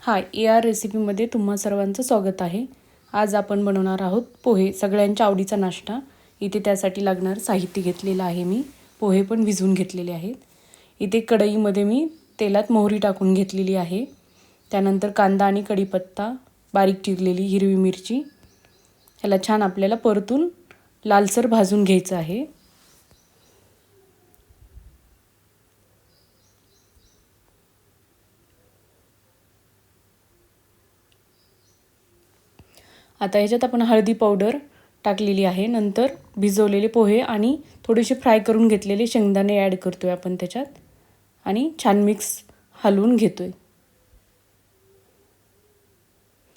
हाय, AR रेसिपीमध्ये तुम्हा सर्वांचं स्वागत आहे। आज आपण बनवणार आहोत पोहे, सगळ्यांच्या आवडीचा नाश्ता। इथे त्यासाठी लागणार साहित्य घेतलेलं आहे मी। पोहे पण भिजवून घेतलेले आहेत। इथे कढईमध्ये मी तेलात मोहरी टाकून घेतलेली आहे। त्यानंतर कांदा आणि कढीपत्ता, बारीक चिरलेली हिरवी मिरची, ह्याला छान आपल्याला परतून लालसर भाजून घ्यायचं आहे। आता ह्याच्यात आपण हळदी पावडर टाकलेली आहे। नंतर भिजवलेले पोहे आणि थोडेसे फ्राय करून घेतलेले शेंगदाणे ॲड करतोय आपण त्याच्यात आणि छान मिक्स हलवून घेतोय।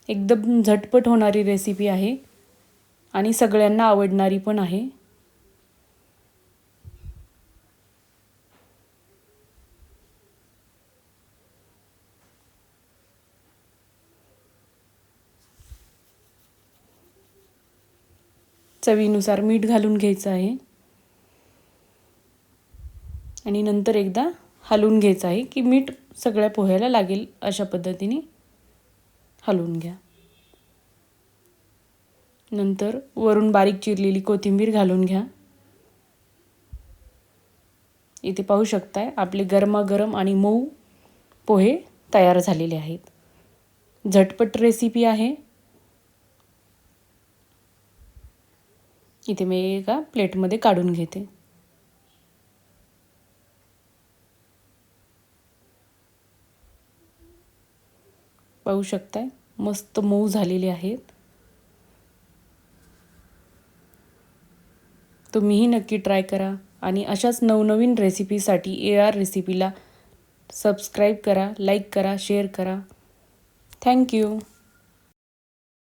एकदम झटपट होणारी रेसिपी आहे आणि सगळ्यांना आवडणारी पण आहे। चवीनुसार मीठ घालून घ्यायचं आहे आणि नंतर एकदा हलवून घ्यायचं आहे की मीठ सगळ्या पोह्याला लागेल अशा पद्धतीने हलवून घ्या। नंतर वरून बारीक चिरलेली कोथिंबीर घालून घ्या। इथे पाहू शकताय आपले गरमागरम आणि मऊ पोहे तयार झालेले आहेत। झटपट रेसिपी आहे। इथे मी एका प्लेटमध्ये काढून घेते। पाहू शकताय मस्त मऊ झालेले आहेत। तुम्हीही नक्की ट्राय करा आणि अशाच नवनवीन रेसिपीसाठी AR रेसिपीला सबस्क्राइब करा, लाईक करा, शेअर करा। Thank you.